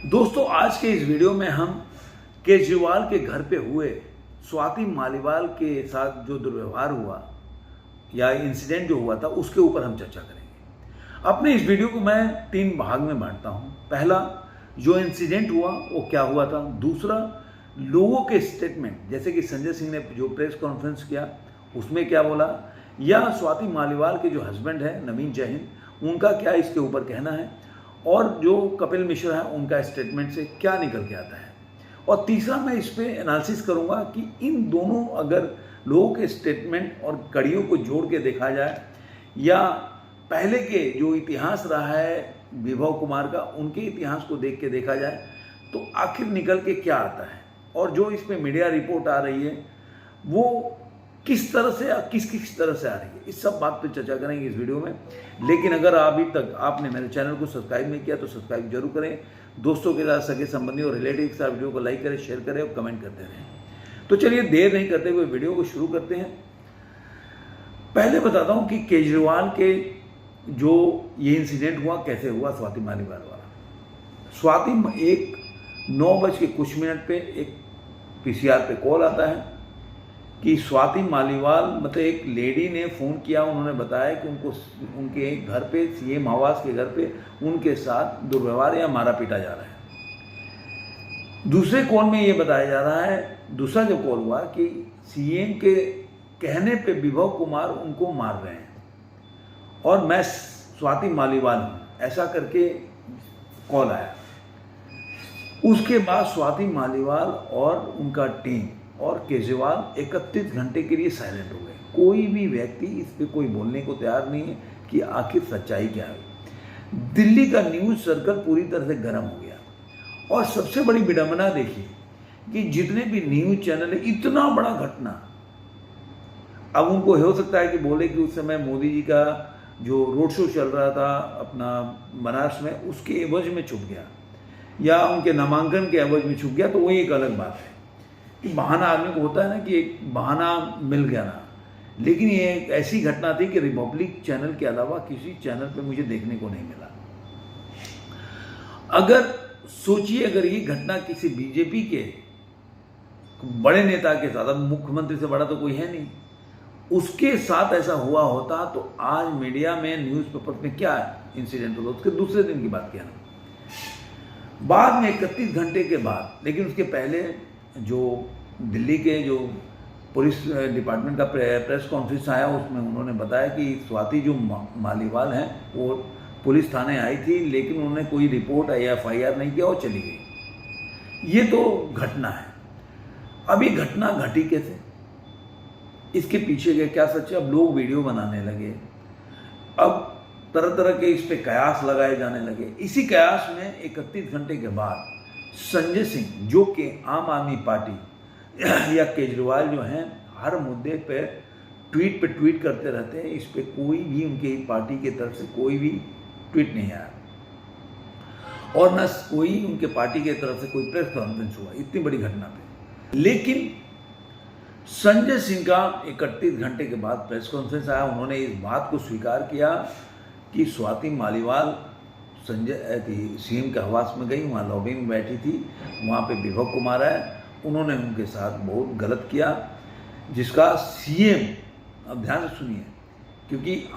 दोस्तों, आज के इस वीडियो में हम केजरीवाल के घर पे हुए स्वाति मालीवाल के साथ जो दुर्व्यवहार हुआ या इंसिडेंट जो हुआ था उसके ऊपर हम चर्चा करेंगे। अपने इस वीडियो को मैं 3 भाग में बांटता हूं। पहला, जो इंसिडेंट हुआ वो क्या हुआ था। दूसरा, लोगों के स्टेटमेंट, जैसे कि संजय सिंह ने जो प्रेस कॉन्फ्रेंस किया उसमें क्या बोला, या स्वाति मालीवाल के जो हस्बैंड है नवीन जैन, उनका क्या इसके ऊपर कहना है, और जो कपिल मिश्रा है उनका स्टेटमेंट से क्या निकल के आता है। और तीसरा, मैं इस पे एनालिसिस करूंगा कि इन दोनों अगर लोगों के स्टेटमेंट और कड़ियों को जोड़ के देखा जाए, या पहले के जो इतिहास रहा है विभव कुमार का, उनके इतिहास को देख के देखा जाए तो आखिर निकल के क्या आता है, और जो इस पे मीडिया रिपोर्ट आ रही है वो किस तरह से किस तरह से आ रही है, इस सब बात पे चर्चा करेंगे इस वीडियो में। लेकिन अगर अभी तक आपने मेरे चैनल को सब्सक्राइब नहीं किया तो सब्सक्राइब जरूर करें, दोस्तों के साथ, सगे संबंधी और रिलेटिव के साथ वीडियो को लाइक करें, शेयर करें और कमेंट करते रहें। तो चलिए देर नहीं करते हुए वीडियो को शुरू करते हैं। पहले बताता हूं कि केजरीवाल के जो ये इंसिडेंट हुआ कैसे हुआ, स्वाति मालीवाल वाला। स्वाति एक 9:00 पे एक पीसीआर पे कॉल आता है कि स्वाति मालीवाल, मतलब एक लेडी ने फ़ोन किया, उन्होंने बताया कि उनको उनके घर पे, सीएम आवास के घर पे उनके साथ दुर्व्यवहार या मारा पीटा जा रहा है। दूसरे कॉल में ये बताया जा रहा है, दूसरा जो कॉल हुआ कि सीएम के कहने पे विभव कुमार उनको मार रहे हैं और मैं स्वाति मालीवाल हूँ, ऐसा करके कॉल आया। उसके बाद स्वाति मालीवाल और उनका टीम और केजरीवाल 31 घंटे के लिए साइलेंट हो गए। कोई भी व्यक्ति इस पे कोई बोलने को तैयार नहीं है कि आखिर सच्चाई क्या है। दिल्ली का न्यूज़ सर्कल पूरी तरह से गर्म हो गया। और सबसे बड़ी विडंबना देखिए कि जितने भी न्यूज़ चैनल है, इतना बड़ा घटना, अब उनको हो सकता है कि बोले कि उस समय मोदी जी का जो रोड शो चल रहा था अपना बनारस में, उसके एवज में छुप गया, या उनके नामांकन के एवज में छुप गया, तो वही एक अलग बात है कि बहाना आदमी को होता है ना, कि एक बहाना मिल गया ना। लेकिन ये एक ऐसी घटना थी कि रिपब्लिक चैनल के अलावा किसी चैनल पे मुझे देखने को नहीं मिला। अगर सोचिए, अगर ये घटना किसी बीजेपी के बड़े नेता के साथ, अब मुख्यमंत्री से बड़ा तो कोई है नहीं, उसके साथ ऐसा हुआ होता तो आज मीडिया में, न्यूज़पेपर में क्या इंसिडेंट होता, उसके दूसरे दिन की बात किया ना। बाद में 31 घंटे के बाद, लेकिन उसके पहले जो दिल्ली के जो पुलिस डिपार्टमेंट का प्रेस कॉन्फ्रेंस आया, उसमें उन्होंने बताया कि स्वाति जो मालीवाल हैं वो पुलिस थाने आई थी, लेकिन उन्होंने कोई रिपोर्ट या FIR नहीं किया और चली गई। ये तो घटना है। अब ये घटना घटी कैसे, इसके पीछे के क्या सच है। अब लोग वीडियो बनाने लगे, अब तरह तरह के इस पे कयास लगाए जाने लगे। इसी कयास में 31 घंटे के बाद संजय सिंह, जो कि आम आदमी पार्टी या केजरीवाल जो हैं, हर मुद्दे पे ट्वीट करते रहते हैं, इस पे कोई भी उनकी पार्टी की तरफ से कोई भी ट्वीट नहीं आया, और न कोई उनके पार्टी की तरफ से कोई प्रेस कॉन्फ्रेंस हुआ इतनी बड़ी घटना पे। लेकिन संजय सिंह का 31 घंटे के बाद प्रेस कॉन्फ्रेंस आया, उन्होंने इस बात को स्वीकार किया कि स्वाति मालीवाल संजय सीएम के आवास में गई, वहाँ लॉबी में बैठी थी, वहाँ पे विभव कुमार है, उन्होंने उनके साथ बहुत गलत किया, जिसका सीएम, अब ध्यान से सुनिए क्योंकि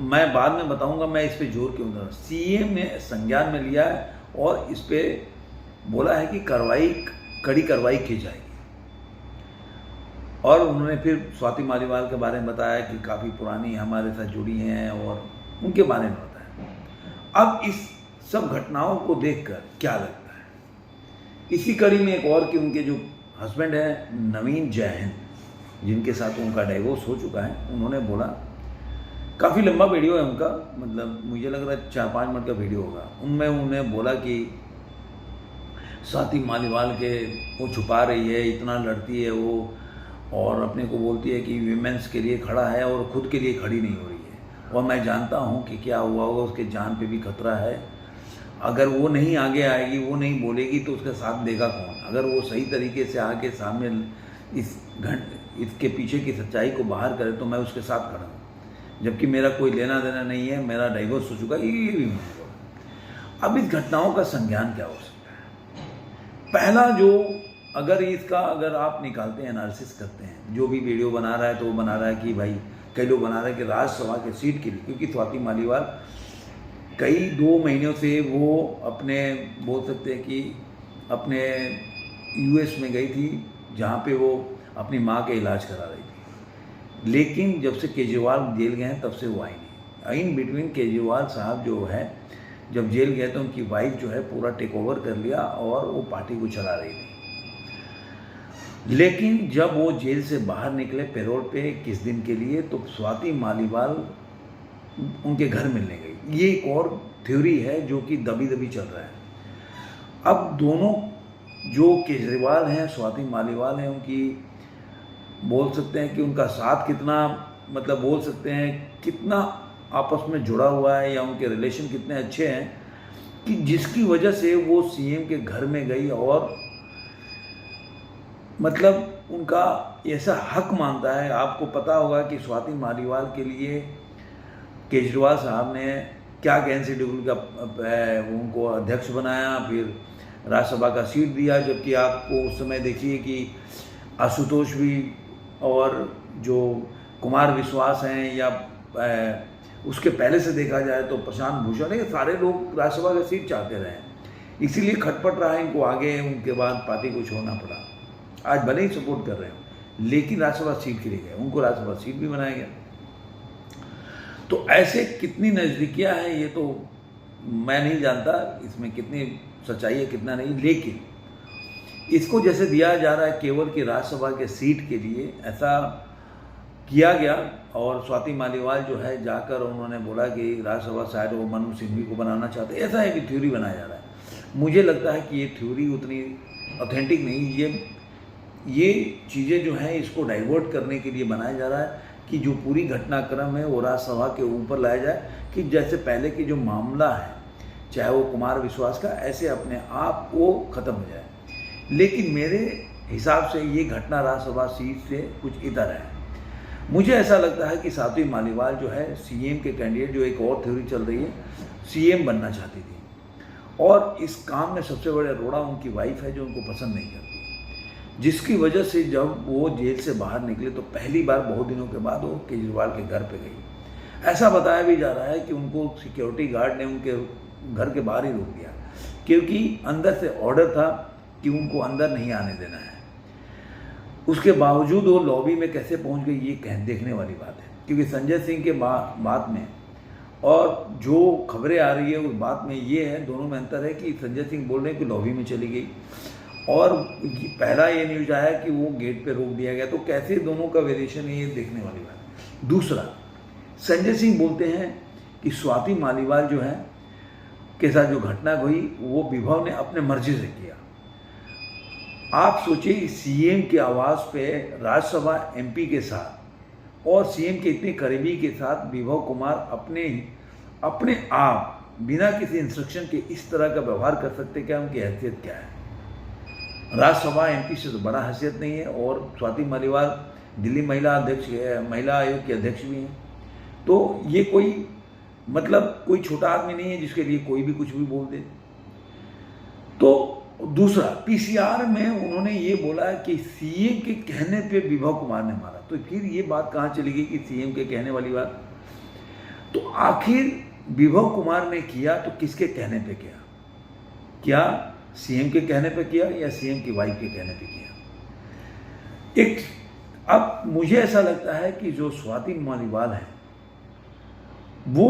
मैं बाद में बताऊंगा मैं इस पे जोर क्यों दे रहा हूं, सीएम ने संज्ञान में लिया है और इस पे बोला है कि कड़ी कार्रवाई की जाएगी। और उन्होंने फिर स्वाति मालीवाल के बारे में बताया कि काफ़ी पुरानी हमारे साथ जुड़ी हैं और उनके बारे में बताया। अब इस सब घटनाओं को देखकर क्या लगता है, इसी कड़ी में एक और कि उनके जो हस्बैंड हैं नवीन जैन, जिनके साथ उनका डाइवोर्स हो चुका है, उन्होंने बोला, काफ़ी लंबा वीडियो है उनका, मतलब मुझे लग रहा है 4-5 मिनट का वीडियो होगा, उनमें उन्होंने बोला कि स्वाति मालीवाल के वो छुपा रही है, इतना लड़ती है वो, और अपने को बोलती है कि वीमेंस के लिए खड़ा है और खुद के लिए खड़ी नहीं हो रही है, और मैं जानता हूँ कि क्या हुआ होगा, उसके जान पे भी खतरा है, अगर वो नहीं आगे आएगी, वो नहीं बोलेगी तो उसका साथ देगा कौन। अगर वो सही तरीके से आके सामने इसके पीछे की सच्चाई को बाहर करे तो मैं उसके साथ खड़ा हूँ, जबकि मेरा कोई लेना देना नहीं है, मेरा डाइवोर्स हो चुका है, ये भी। अब इस घटनाओं का संज्ञान क्या हो सकता है। पहला जो अगर आप निकालते हैं, एनालिसिस करते हैं, जो भी वीडियो बना रहा है तो वो बना रहा है कि भाई, कई लोग बना रहे हैं कि राज्यसभा के सीट के लिए, क्योंकि स्वाति मालीवाल कई 2 महीनों से वो अपने, बोल सकते हैं कि अपने यूएस में गई थी, जहाँ पे वो अपनी माँ का इलाज करा रही थी। लेकिन जब से केजरीवाल जेल गए हैं तब से वो आई नहीं। इन बिटवीन केजरीवाल साहब जो है, जब जेल गए तो उनकी वाइफ जो है पूरा टेक ओवर कर लिया और वो पार्टी को चला रही थी। लेकिन जब वो जेल से बाहर निकले पैरोल पे किस दिन के लिए, तो स्वाति मालीवाल उनके घर मिलने गई। ये एक और थ्योरी है जो कि दबी दबी चल रहा है। अब दोनों जो केजरीवाल हैं, स्वाति मालीवाल हैं, उनकी बोल सकते हैं कि उनका साथ कितना, मतलब बोल सकते हैं कितना आपस में जुड़ा हुआ है, या उनके रिलेशन कितने अच्छे हैं कि जिसकी वजह से वो सीएम के घर में गई और मतलब उनका ऐसा हक मानता है। आपको पता होगा कि स्वाति मालीवाल के लिए केजरीवाल साहब ने क्या कैन शेड्यूल का उनको अध्यक्ष बनाया, फिर राज्यसभा का सीट दिया, जबकि आपको उस समय देखिए कि आशुतोष भी और जो कुमार विश्वास हैं, या उसके पहले से देखा जाए तो प्रशांत भूषण है, सारे लोग राज्यसभा का सीट चाहते रहे, इसीलिए खटपट रहा है इनको आगे, उनके बाद पार्टी को छोड़ना पड़ा। आज भले ही सपोर्ट कर रहे हो, लेकिन राज्यसभा सीट के लिए गए, उनको राज्यसभा सीट भी बनाया गया। तो ऐसे कितनी नज़दीकियाँ हैं ये तो मैं नहीं जानता, इसमें कितनी सच्चाई है कितना नहीं, लेकिन इसको जैसे दिया जा रहा है केवल कि राज्यसभा के सीट के लिए ऐसा किया गया, और स्वाति मालीवाल जो है जाकर उन्होंने बोला कि राज्यसभा शायद वो मनु सिंघवी को बनाना चाहते, ऐसा एक थ्योरी बनाया जा रहा है। मुझे लगता है कि ये थ्योरी उतनी ऑथेंटिक नहीं, ये चीज़ें जो हैं इसको डाइवर्ट करने के लिए बनाया जा रहा है कि जो पूरी घटनाक्रम है वो राज्यसभा के ऊपर लाया जाए, कि जैसे पहले की जो मामला है, चाहे वो कुमार विश्वास का, ऐसे अपने आप वो ख़त्म हो जाए। लेकिन मेरे हिसाब से ये घटना राज्यसभा सीट से कुछ इधर है। मुझे ऐसा लगता है कि स्वाति मालीवाल जो है सीएम के कैंडिडेट, जो एक और थ्योरी चल रही है, सीएम बनना चाहती थी, और इस काम में सबसे बड़ा रोड़ा उनकी वाइफ है जो उनको पसंद नहीं करती, जिसकी वजह से जब वो जेल से बाहर निकले तो पहली बार बहुत दिनों के बाद वो केजरीवाल के घर पे गई। ऐसा बताया भी जा रहा है कि उनको सिक्योरिटी गार्ड ने उनके घर के बाहर ही रोक दिया, क्योंकि अंदर से ऑर्डर था कि उनको अंदर नहीं आने देना है। उसके बावजूद वो लॉबी में कैसे पहुंच गई ये देखने वाली बात है, क्योंकि संजय सिंह के बात में और जो खबरें आ रही है उस बात में ये है, दोनों में अंतर है कि संजय सिंह बोल रहे हैं कि लॉबी में चली गई, और पहला ये न्यूज आया कि वो गेट पे रोक दिया गया। तो कैसे दोनों का वेरिएशन है ये देखने वाली बात है। दूसरा, संजय सिंह बोलते हैं कि स्वाति मालीवाल जो है के साथ जो घटना हुई वो विभव ने अपने मर्जी से किया। आप सोचिए, सीएम के आवास पे राज्यसभा एमपी के साथ और सीएम के इतने करीबी के साथ विभव कुमार अपने आप बिना किसी इंस्ट्रक्शन के इस तरह का व्यवहार कर सकते, क्या उनकी हैसियत क्या है? राज्यसभा एमपी से तो बड़ा हैसियत नहीं है, और स्वाति मालीवाल दिल्ली महिला आयोग के अध्यक्ष भी हैं। तो ये कोई मतलब कोई छोटा आदमी नहीं है जिसके लिए कोई भी कुछ भी बोल दे। तो दूसरा, पीसीआर में उन्होंने ये बोला कि सीएम के कहने पे विभव कुमार ने मारा, तो फिर ये बात कहाँ चली गई कि सीएम के कहने वाली बात? तो आखिर विभव कुमार ने किया तो किसके कहने पे किया? क्या सीएम के कहने पे किया या सीएम की वाइफ के कहने पे किया? अब मुझे ऐसा लगता है कि जो स्वाति मालीवाल है वो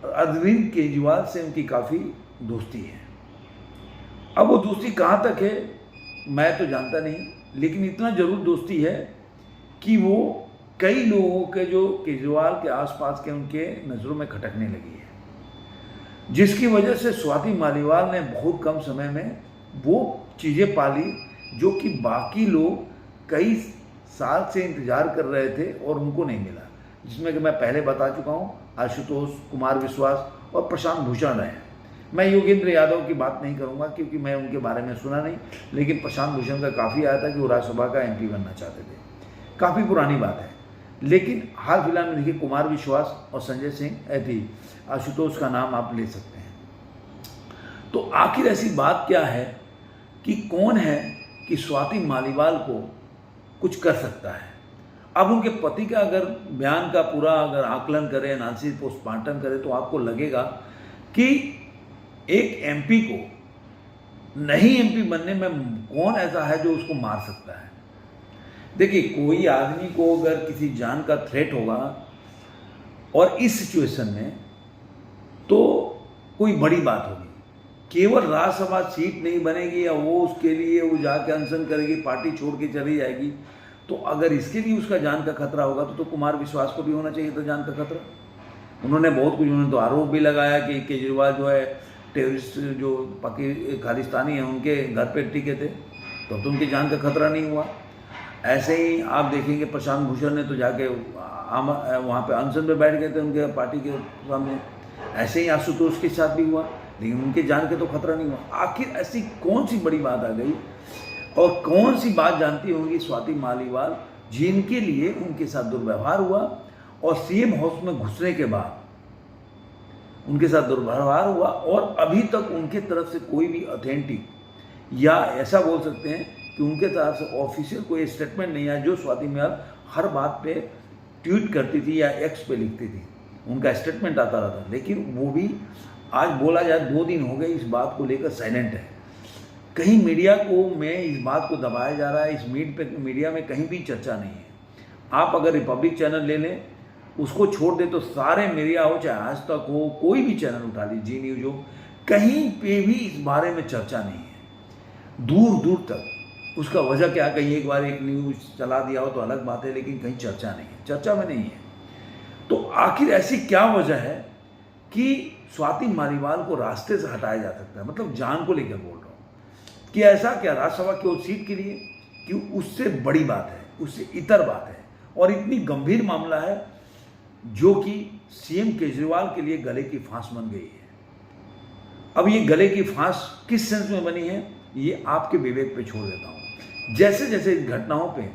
अरविंद केजरीवाल से उनकी काफ़ी दोस्ती है। अब वो दोस्ती कहाँ तक है मैं तो जानता नहीं, लेकिन इतना जरूर दोस्ती है कि वो कई लोगों के जो केजरीवाल के आसपास के उनके नज़रों में खटकने लगी है, जिसकी वजह से स्वाति मालीवाल ने बहुत कम समय में वो चीज़ें पाली जो कि बाकी लोग कई साल से इंतजार कर रहे थे और उनको नहीं मिला, जिसमें कि मैं पहले बता चुका हूँ, आशुतोष, कुमार विश्वास और प्रशांत भूषण रहे हैं। मैं योगेंद्र यादव की बात नहीं करूंगा क्योंकि मैं उनके बारे में सुना नहीं, लेकिन प्रशांत भूषण का काफ़ी आया था कि वो राज्यसभा का एमपी बनना चाहते थे, काफ़ी पुरानी बात है। लेकिन हाल फिलहाल में देखिए कुमार विश्वास और संजय सिंह, आशुतोष का नाम आप ले सकते हैं। तो आखिर ऐसी बात क्या है कि कौन है कि स्वाति मालीवाल को कुछ कर सकता है। अब उनके पति का अगर बयान का पूरा अगर आकलन करें, एनालिसिस, पोस्टमार्टम करें, तो आपको लगेगा कि एक एमपी को नहीं एमपी बनने में कौन ऐसा है जो उसको मार सकता है। देखिए, कोई आदमी को अगर किसी जान का थ्रेट होगा और इस सिचुएशन में, तो कोई बड़ी बात होगी। केवल राज्यसभा सीट नहीं बनेगी या वो उसके लिए वो जाके अनशन करेगी, पार्टी छोड़ के चली जाएगी, तो अगर इसके लिए उसका जान का खतरा होगा तो कुमार विश्वास को भी होना चाहिए था जान का खतरा। उन्होंने बहुत कुछ, उन्होंने तो आरोप भी लगाया कि केजरीवाल जो है टेररिस्ट जो खालिस्तानी हैं उनके घर पे टिके थे, तो उनकी जान का खतरा नहीं हुआ। ऐसे ही आप देखेंगे प्रशांत भूषण ने तो जाके वहाँ पे अनशन पे बैठ गए थे उनके पार्टी के सामने। ऐसे ही आशुतोष के साथ भी हुआ, लेकिन उनके जान के तो खतरा नहीं हुआ। आखिर ऐसी कौन सी बड़ी बात आ गई और कौन सी बात जानती होंगी स्वाति मालीवाल जिनके लिए उनके साथ दुर्व्यवहार हुआ और सीएम हाउस में घुसने के बाद उनके साथ दुर्व्यवहार हुआ और अभी तक उनके तरफ से कोई भी ऑथेंटिक या ऐसा बोल सकते हैं कि उनके तरफ से ऑफिशियल कोई स्टेटमेंट नहीं आया। जो स्वाति मालीवाल हर बात पे ट्वीट करती थी या एक्स पे लिखती थी, उनका स्टेटमेंट आता रहता, लेकिन वो भी आज बोला जाए 2 दिन हो गए इस बात को लेकर साइलेंट है। कहीं मीडिया को में इस बात को दबाया जा रहा है, इस मीडिया में कहीं भी चर्चा नहीं है। आप अगर रिपब्लिक चैनल ले लें, उसको छोड़ दे तो सारे मीडिया हो, चाहे आज तक हो, कोई भी चैनल उठा लीजिए, जी न्यूज हो, कहीं पे भी इस बारे में चर्चा नहीं है दूर दूर तक। उसका वजह क्या, कहीं एक बार एक न्यूज चला दिया हो तो अलग बात है, लेकिन कहीं चर्चा नहीं है, चर्चा में नहीं है। तो आखिर ऐसी क्या वजह है कि स्वाति मालीवाल को रास्ते से हटाया जा सकता है? मतलब जान को लेकर बोल रहा हूँ कि ऐसा क्या राज्यसभा की सीट के लिए कि उससे बड़ी बात है, उससे इतर बात है और इतनी गंभीर मामला है जो कि सीएम केजरीवाल के लिए गले की फांस बन गई है। अब ये गले की फांस किस सेंस में बनी है, ये आपके विवेक पे छोड़ देता हूँ। जैसे जैसे इन घटनाओं पे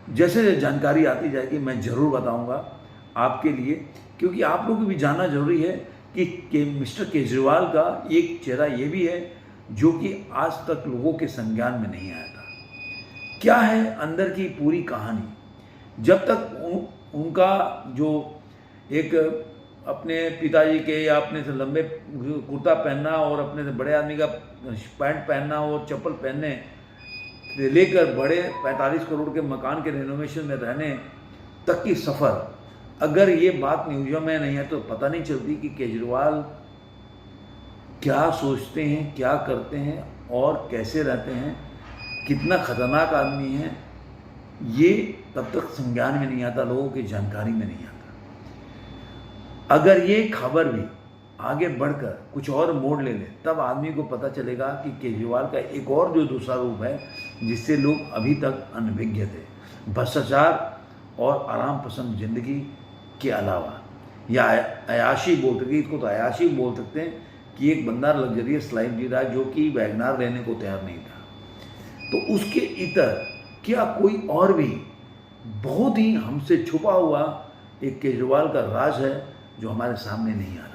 जैसे जैसे जानकारी आती जाएगी मैं ज़रूर बताऊंगा आपके लिए, क्योंकि आप लोगों को भी जानना जरूरी है कि मिस्टर केजरीवाल का एक चेहरा ये भी है जो कि आज तक लोगों के संज्ञान में नहीं आया था। क्या है अंदर की पूरी कहानी? जब तक उनका जो एक अपने पिताजी के या अपने से लंबे कुर्ता पहनना और अपने से बड़े आदमी का पैंट पहनना और चप्पल पहनने से लेकर बड़े 45 करोड़ के मकान के रेनोवेशन में रहने तक की सफ़र, अगर ये बात न्यूज़ों में नहीं है तो पता नहीं चलती कि केजरीवाल क्या सोचते हैं, क्या करते हैं और कैसे रहते हैं, कितना खतरनाक आदमी है, ये तब तक संज्ञान में नहीं आता, लोगों की जानकारी में नहीं आता। अगर ये खबर भी आगे बढ़कर कुछ और मोड़ ले ले, तब आदमी को पता चलेगा कि केजरीवाल का एक और जो दूसरा रूप है जिससे लोग अभी तक अनभिज्ञ थे, भ्रष्टाचार और आराम पसंद जिंदगी के अलावा, या अयाशी बोल सकते, इसको तो अयाशी बोल सकते हैं कि एक बंदा लग्जरियस लाइफ जी रहा है जो कि वैगनार लेने को तैयार नहीं था। तो उसके इतर क्या कोई और भी बहुत ही हमसे छुपा हुआ एक केजरीवाल का राज है जो हमारे सामने नहीं आ रहा है?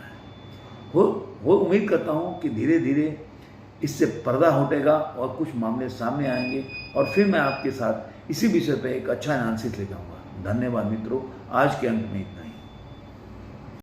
वो उम्मीद करता हूँ कि धीरे धीरे इससे पर्दा हटेगा और कुछ मामले सामने आएंगे और फिर मैं आपके साथ इसी विषय पर एक अच्छा एनालिसिस लेकर आऊँगा। धन्यवाद मित्रों, आज के अंत में इतना।